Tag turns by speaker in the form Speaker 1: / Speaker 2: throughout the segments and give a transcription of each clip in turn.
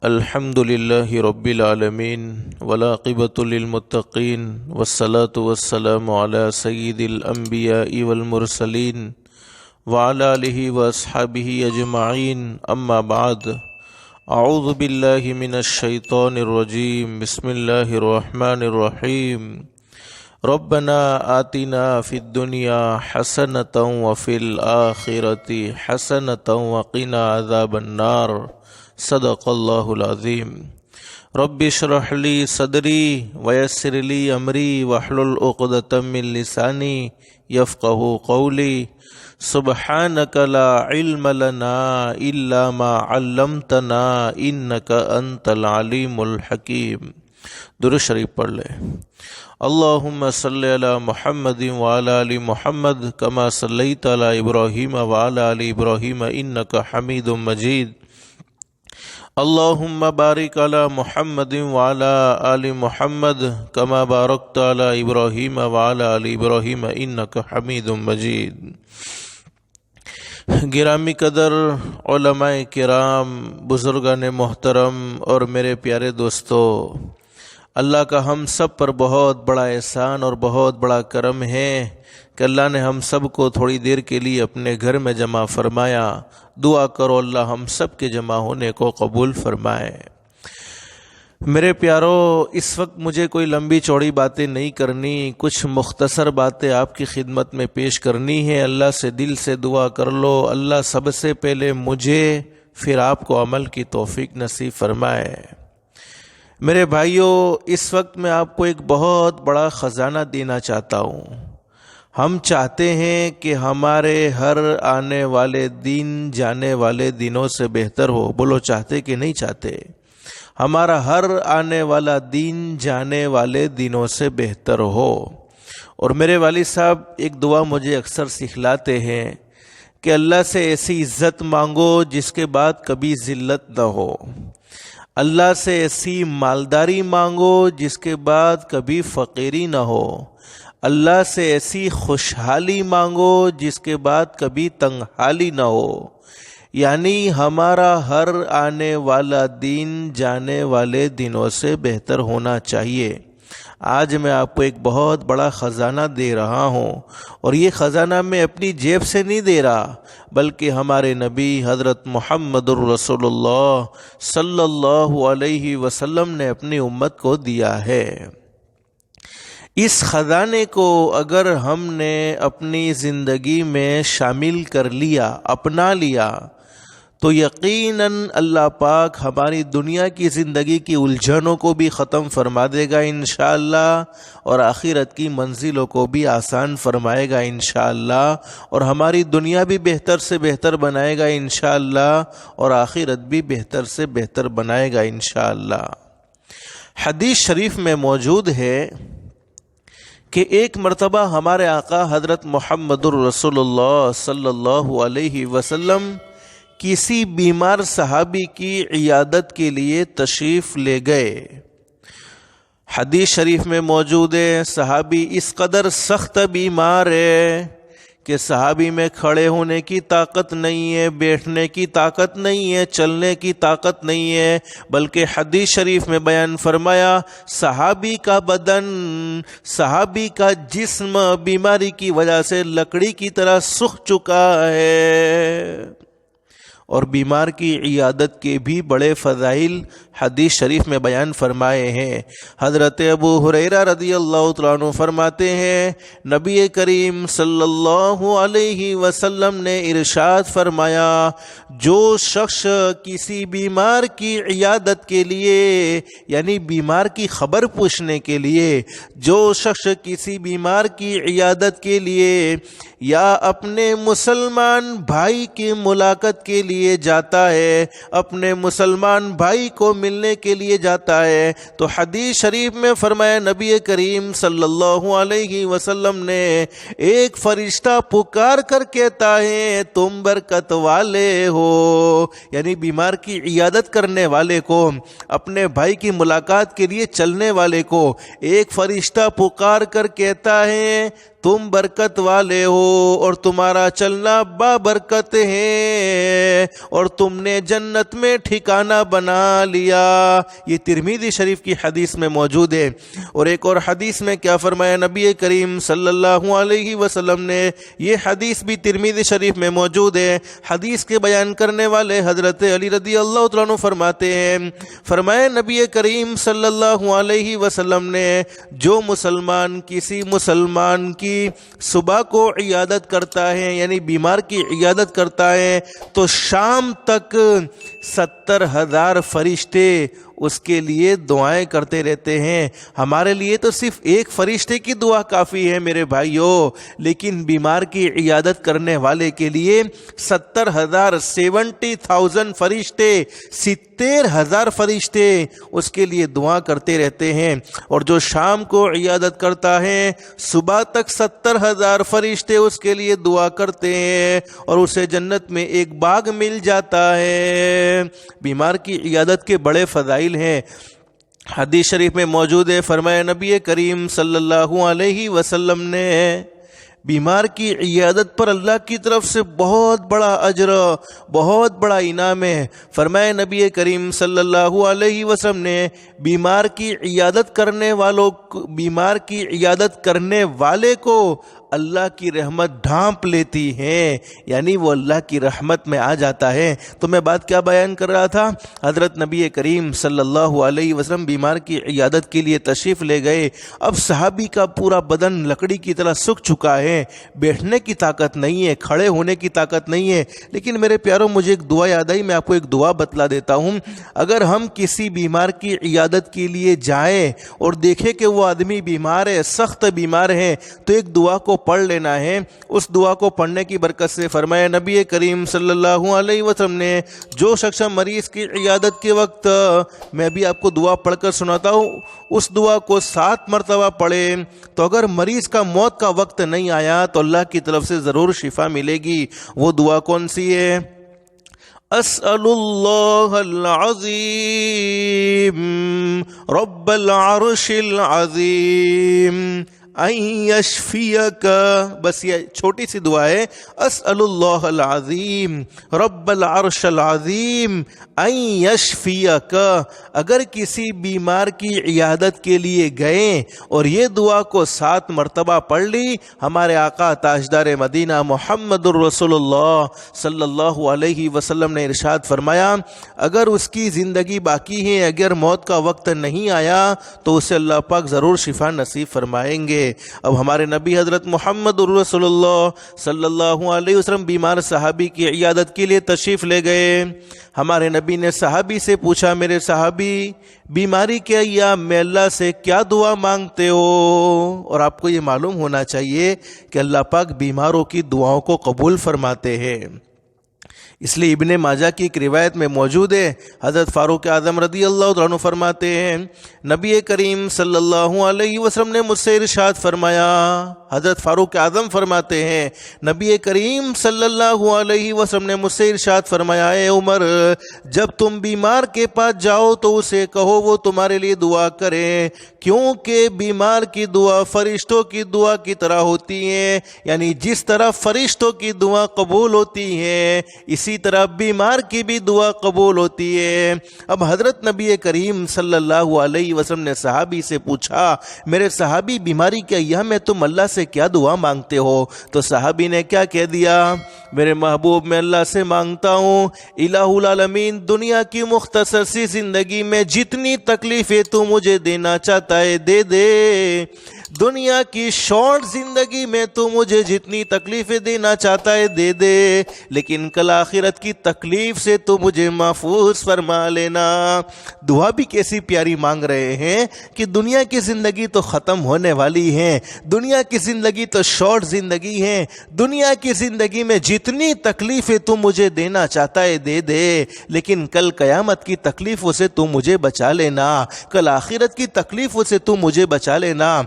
Speaker 1: الحمد لله رب العالمين والعاقبة للمتقين والصلاة والسلام على سيد الأنبياء والمرسلين وعلى آله وأصحابه أجمعين أما بعد أعوذ بالله من الشيطان الرجيم بسم الله الرحمن الرحيم ربنا آتنا في الدنيا حسنة وفي الآخرة حسنة وقنا عذاب النار صدق اللہ العظیم رب اشرح لی صدری ویسر لی امری واحلل عقدۃ من لسانی یفقہوا قولی سبحانک لا علم لنا الا ما علمتنا انک انت العلیم الحکیم۔ درود شریف پڑھ لیں۔ اللہم صلی علی محمد وعلی آل محمد کما صلیت علی ابراہیم وعلی آل ابراہیم انک حمید مجید۔ اللہم بارک علی محمد وعلی آل محمد کما بارکت علی ابراہیم وعلی آل ابراہیم انک حمید مجید۔ گرامی قدر علماء کرام، بزرگان محترم اور میرے پیارے دوستو، اللہ کا ہم سب پر بہت بڑا احسان اور بہت بڑا کرم ہے کہ اللہ نے ہم سب کو تھوڑی دیر کے لیے اپنے گھر میں جمع فرمایا۔ دعا کرو اللہ ہم سب کے جمع ہونے کو قبول فرمائے۔ میرے پیارو، اس وقت مجھے کوئی لمبی چوڑی باتیں نہیں کرنی، کچھ مختصر باتیں آپ کی خدمت میں پیش کرنی ہے۔ اللہ سے دل سے دعا کر لو، اللہ سب سے پہلے مجھے پھر آپ کو عمل کی توفیق نصیب فرمائے۔ میرے بھائیو، اس وقت میں آپ کو ایک بہت بڑا خزانہ دینا چاہتا ہوں۔ ہم چاہتے ہیں کہ ہمارے ہر آنے والے دن جانے والے دنوں سے بہتر ہو۔ بولو، چاہتے کہ نہیں چاہتے؟ ہمارا ہر آنے والا دن جانے والے دنوں سے بہتر ہو۔ اور میرے والد صاحب ایک دعا مجھے اکثر سکھلاتے ہیں کہ اللہ سے ایسی عزت مانگو جس کے بعد کبھی ذلت نہ ہو، اللہ سے ایسی مالداری مانگو جس کے بعد کبھی فقیری نہ ہو، اللہ سے ایسی خوشحالی مانگو جس کے بعد کبھی تنگحالی نہ ہو۔ یعنی ہمارا ہر آنے والا دن جانے والے دنوں سے بہتر ہونا چاہیے۔ آج میں آپ کو ایک بہت بڑا خزانہ دے رہا ہوں، اور یہ خزانہ میں اپنی جیب سے نہیں دے رہا، بلکہ ہمارے نبی حضرت محمد الرسول اللہ صلی اللہ علیہ وسلم نے اپنی امت کو دیا ہے۔ اس خزانے کو اگر ہم نے اپنی زندگی میں شامل کر لیا، اپنا لیا، تو یقیناً اللہ پاک ہماری دنیا کی زندگی کی الجھنوں کو بھی ختم فرما دے گا انشاءاللہ، اور آخرت کی منزلوں کو بھی آسان فرمائے گا انشاءاللہ، اور ہماری دنیا بھی بہتر سے بہتر بنائے گا انشاءاللہ، اور آخرت بھی بہتر سے بہتر بنائے گا انشاءاللہ۔ حدیث شریف میں موجود ہے کہ ایک مرتبہ ہمارے آقا حضرت محمد الرسول اللہ صلی اللہ علیہ وسلم کسی بیمار صحابی کی عیادت کے لیے تشریف لے گئے۔ حدیث شریف میں موجود ہے صحابی اس قدر سخت بیمار ہے کہ صحابی میں کھڑے ہونے کی طاقت نہیں ہے، بیٹھنے کی طاقت نہیں ہے، چلنے کی طاقت نہیں ہے، بلکہ حدیث شریف میں بیان فرمایا صحابی کا بدن، صحابی کا جسم بیماری کی وجہ سے لکڑی کی طرح سوکھ چکا ہے۔ اور بیمار کی عیادت کے بھی بڑے فضائل حدیث شریف میں بیان فرمائے ہیں۔ حضرت ابو ہریرہ رضی اللہ تعالیٰ عنہ فرماتے ہیں نبی کریم صلی اللہ علیہ وسلم نے ارشاد فرمایا، جو شخص کسی بیمار کی عیادت کے لیے، یعنی بیمار کی خبر پوچھنے کے لیے، جو شخص کسی بیمار کی عیادت کے لیے یا اپنے مسلمان بھائی کی ملاقات کے لیے جاتا ہے، اپنے مسلمان بھائی کو ملنے کے لیے جاتا ہے، تو حدیث شریف میں فرمایا نبی کریم صلی اللہ علیہ وسلم نے ایک فرشتہ پکار کر کہتا ہے تم برکت والے ہو، یعنی بیمار کی عیادت کرنے والے کو، اپنے بھائی کی ملاقات کے لیے چلنے والے کو ایک فرشتہ پکار کر کہتا ہے تم برکت والے ہو اور تمہارا چلنا بابرکت ہے اور تم نے جنت میں ٹھکانہ بنا لیا۔ یہ ترمذی شریف کی حدیث میں موجود ہے۔ اور ایک اور حدیث میں کیا فرمایا نبی کریم صلی اللہ علیہ وسلم نے، یہ حدیث بھی ترمذی شریف میں موجود ہے۔ حدیث کے بیان کرنے والے حضرت علی رضی اللہ تعالیٰ عنہ فرماتے ہیں، فرمایا نبی کریم صلی اللہ علیہ وسلم نے، جو مسلمان کسی مسلمان کی صبح کو عیادت کرتا ہے، یعنی بیمار کی عیادت کرتا ہے، تو شام تک 70,000 فرشتے اس کے لیے دعائیں کرتے رہتے ہیں۔ ہمارے لیے تو صرف ایک فرشتے کی دعا کافی ہے میرے بھائیوں، لیکن بیمار کی عیادت کرنے والے کے لیے 70,000 فرشتے، 70,000 فرشتے اس کے لیے دعا کرتے رہتے ہیں۔ اور جو شام کو عیادت کرتا ہے، صبح تک 70,000 فرشتے اس کے لیے دعا کرتے ہیں اور اسے جنت میں ایک باغ مل جاتا ہے۔ بیمار کی عیادت کے بڑے فضائل ہیں، حدیث شریف میں موجود ہے۔ فرمایا نبی کریم صلی اللہ علیہ وسلم نے، بیمار کی عیادت پر اللہ کی طرف سے بہت بڑا اجر، بہت بڑا انعام ہے۔ فرمایا نبی کریم صلی اللہ علیہ وسلم نے، بیمار کی عیادت کرنے والے کو اللہ کی رحمت ڈھانپ لیتی ہے، یعنی وہ اللہ کی رحمت میں آ جاتا ہے۔ تو میں بات کیا بیان کر رہا تھا؟ حضرت نبی کریم صلی اللہ علیہ وسلم بیمار کی عیادت کے لیے تشریف لے گئے۔ اب صحابی کا پورا بدن لکڑی کی طرح سوکھ چکا ہے، بیٹھنے کی طاقت نہیں ہے، کھڑے ہونے کی طاقت نہیں ہے۔ لیکن میرے پیاروں، مجھے ایک دعا یاد آئی، میں آپ کو ایک دعا بتلا دیتا ہوں۔ اگر ہم کسی بیمار کی عیادت کے لیے جائیں اور دیکھیں کہ وہ آدمی بیمار ہے، سخت بیمار ہے، تو ایک دعا کو پڑھ لینا ہے۔ اس دعا کو پڑھنے کی برکت سے، فرمایا نبی کریم صلی اللہ علیہ وسلم نے، جو شخص مریض کی عیادت کے وقت، میں بھی آپ کو دعا پڑھ کر سناتا ہوں، اس دعا کو 7 مرتبہ پڑھے تو اگر مریض کا موت کا وقت نہیں آیا تو اللہ کی طرف سے ضرور شفا ملے گی۔ وہ دعا کون سی ہے؟ اسأل اللہ العظیم رب العرش العظیم ان یشفیک، بس یہ چھوٹی سی دعا ہے، اسأل اللہ العظیم رب العرش العظیم ان یشفیک۔ اگر کسی بیمار کی عیادت کے لیے گئے اور یہ دعا کو 7 مرتبہ پڑھ لی، ہمارے آقا تاجدار مدینہ محمد الرسول اللہ صلی اللہ علیہ وسلم نے ارشاد فرمایا، اگر اس کی زندگی باقی ہے، اگر موت کا وقت نہیں آیا تو اسے اللہ پاک ضرور شفا نصیب فرمائیں گے۔ اب ہمارے نبی حضرت محمد الرسول اللہ صلی اللہ علیہ وسلم بیمار صحابی کی عیادت کے لیے تشریف لے گئے۔ ہمارے نبی نے صحابی سے پوچھا، میرے صحابی، بیماری کے ایام میں اللہ سے کیا دعا مانگتے ہو؟ اور آپ کو یہ معلوم ہونا چاہیے کہ اللہ پاک بیماروں کی دعاؤں کو قبول فرماتے ہیں۔ اس لیے ابن ماجہ کی ایک روایت میں موجود ہے، حضرت فاروق اعظم رضی اللہ عنہ فرماتے ہیں، نبی کریم صلی اللہ علیہ وسلم نے مجھ سے ارشاد فرمایا، حضرت فاروق اعظم فرماتے ہیں، نبی کریم صلی اللہ علیہ وسلم نے مجھ سے ارشاد فرمایا، اے عمر، جب تم بیمار کے پاس جاؤ تو اسے کہو وہ تمہارے لیے دعا کریں، کیونکہ بیمار کی دعا فرشتوں کی دعا کی طرح ہوتی ہے، یعنی جس طرح فرشتوں کی دعا قبول ہوتی ہے، اسی طرح بیمار کی بھی دعا قبول ہوتی ہے۔ اب حضرت نبی کریم صلی اللہ علیہ وسلم نے صحابی سے پوچھا، میرے صحابی، بیماری کے ایام میں تم اللہ سے کیا دعا مانگتے ہو؟ تو صحابی نے کیا کہہ دیا؟ میرے محبوب، میں اللہ سے مانگتا ہوں، الہ العالمین، دنیا کی مختصر سی زندگی میں جتنی تکلیفیں تو مجھے دینا چاہتا ہے دے دے، دنیا کی شارٹ زندگی میں تو مجھے جتنی تکلیفیں دینا چاہتا ہے دے دے، لیکن کل آخرت کی تکلیف سے تو مجھے محفوظ فرما لینا۔ دعا بھی کیسی پیاری مانگ رہے ہیں کہ دنیا کی زندگی تو ختم ہونے والی ہے، دنیا کی زندگی تو شارٹ زندگی ہے، دنیا کی زندگی میں جتنی تکلیفیں تو مجھے دینا چاہتا ہے دے دے، لیکن کل قیامت کی تکلیفوں سے تو مجھے بچا لینا، کل آخرت کی تکلیفوں سے تو مجھے بچا لینا۔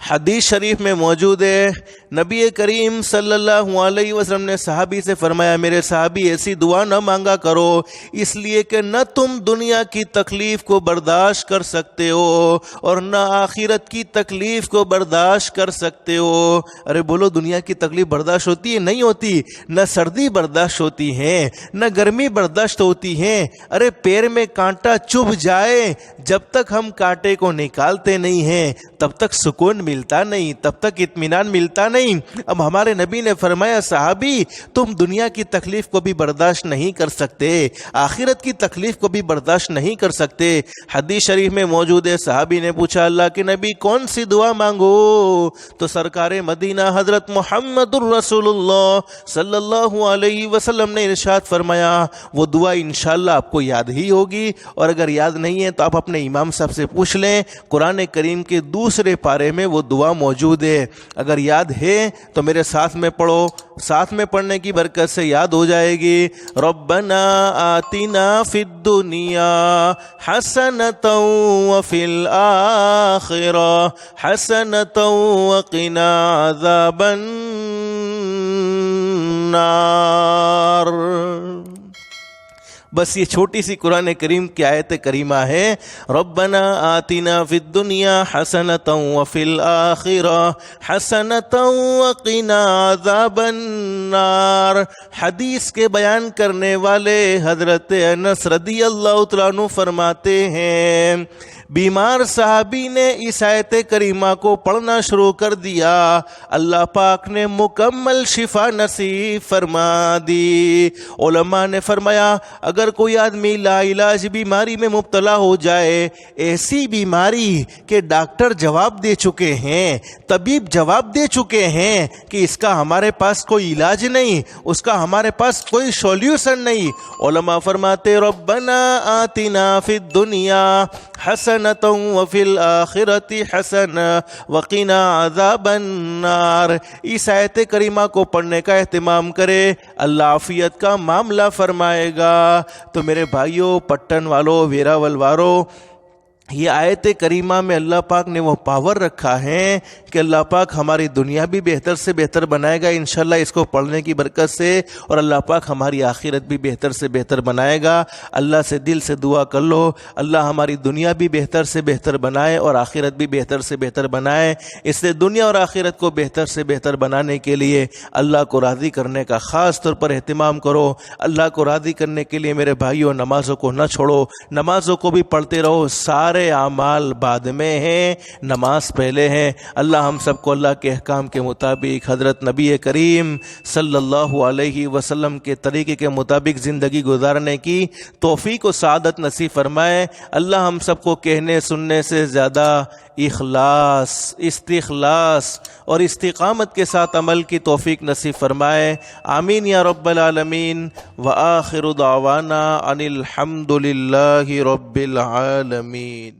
Speaker 1: حدیث شریف میں موجود ہے، نبی کریم صلی اللہ علیہ وسلم نے صحابی سے فرمایا میرے صحابی ایسی دعا نہ مانگا کرو، اس لیے کہ نہ تم دنیا کی تکلیف کو برداشت کر سکتے ہو اور نہ آخرت کی تکلیف کو برداشت کر سکتے ہو۔ ارے بولو دنیا کی تکلیف برداشت ہوتی ہے؟ نہیں ہوتی۔ نہ سردی برداشت ہوتی ہے نہ گرمی برداشت ہوتی ہے۔ ارے پیر میں کانٹا چبھ جائے، جب تک ہم کانٹے کو نکالتے نہیں ہیں تب تک سکون ملتا نہیں، تب تک اطمینان ملتا نہیں۔ اب ہمارے نبی نے فرمایا صحابی تم دنیا کی تکلیف کو بھی برداشت نہیں کر سکتے، آخرت کی تکلیف کو بھی برداشت نہیں کر سکتے۔ حدیث شریف میں موجود ہے، صحابی نے پوچھا اللہ کے نبی کون سی دعا مانگو؟ تو سرکار مدینہ حضرت محمد الرسول اللہ صلی اللہ علیہ وسلم نے ارشاد فرمایا وہ دعا انشاءاللہ آپ کو یاد ہی ہوگی، اور اگر یاد نہیں ہے تو آپ اپنے امام صاحب سے پوچھ لیں، قرآن کریم کے دوسرے پارے میں وہ دعا موجود ہے۔ اگر یاد ہے تو میرے ساتھ میں پڑھو، ساتھ میں پڑھنے کی برکت سے یاد ہو جائے گی۔ ربنا آتنا فی الدنیا حسنۃ وفی الآخرہ حسنۃ وقنا عذاب النار۔ بس یہ چھوٹی سی قرآن کریم کی آیت کریمہ ہے، ربنا آتنا فی الدنیا حسنۃ وفی الآخرہ حسنۃ وقنا عذاب النار۔ حدیث کے بیان کرنے والے حضرت انس رضی اللہ تعالیٰ عنہ فرماتے ہیں بیمار صحابی نے اس آیت کریمہ کو پڑھنا شروع کر دیا، اللہ پاک نے مکمل شفا نصیب فرما دی۔ علماء نے فرمایا اگر کوئی آدمی لا علاج بیماری میں مبتلا ہو جائے، ایسی بیماری کہ ڈاکٹر جواب دے چکے ہیں، طبیب جواب دے چکے ہیں کہ اس کا ہمارے پاس کوئی علاج نہیں، اس کا ہمارے پاس کوئی سولوشن نہیں، علماء فرماتے ربنا آتنا فی الدنیا حسنۃ وفی الآخرۃ حسنۃ وقنا عذاب النار۔ اس آیت کریمہ کو پڑھنے کا اہتمام کرے، اللہ عافیت کا معاملہ فرمائے گا۔ تو میرے بھائیوں، پٹن والوں، ویراول والوں، یہ آیت کریمہ میں اللہ پاک نے وہ پاور رکھا ہے کہ اللہ پاک ہماری دنیا بھی بہتر سے بہتر بنائے گا انشاءاللہ اس کو پڑھنے کی برکت سے، اور اللہ پاک ہماری آخرت بھی بہتر سے بہتر بنائے گا۔ اللہ سے دل سے دعا کر لو اللہ ہماری دنیا بھی بہتر سے بہتر بنائے اور آخرت بھی بہتر سے بہتر بنائے۔ اس لیے دنیا اور آخرت کو بہتر سے بہتر بنانے کے لیے اللہ کو راضی کرنے کا خاص طور پر اہتمام کرو۔ اللہ کو راضی کرنے کے لیے میرے بھائیوں نمازوں کو نہ چھوڑو، نمازوں کو بھی پڑھتے رہو۔ سارے اعمال بعد میں ہیں، نماز پہلے ہے۔ اللہ ہم سب کو اللہ کے احکام کے مطابق حضرت نبی کریم صلی اللہ علیہ وسلم کے طریقے کے مطابق زندگی گزارنے کی توفیق و سعادت نصیب فرمائے۔ اللہ ہم سب کو کہنے سننے سے زیادہ اخلاص، استخلاص اور استقامت کے ساتھ عمل کی توفیق نصیب فرمائے۔ آمین یا رب العالمین۔ وآخر دعوانا ان الحمد للہ رب العالمین۔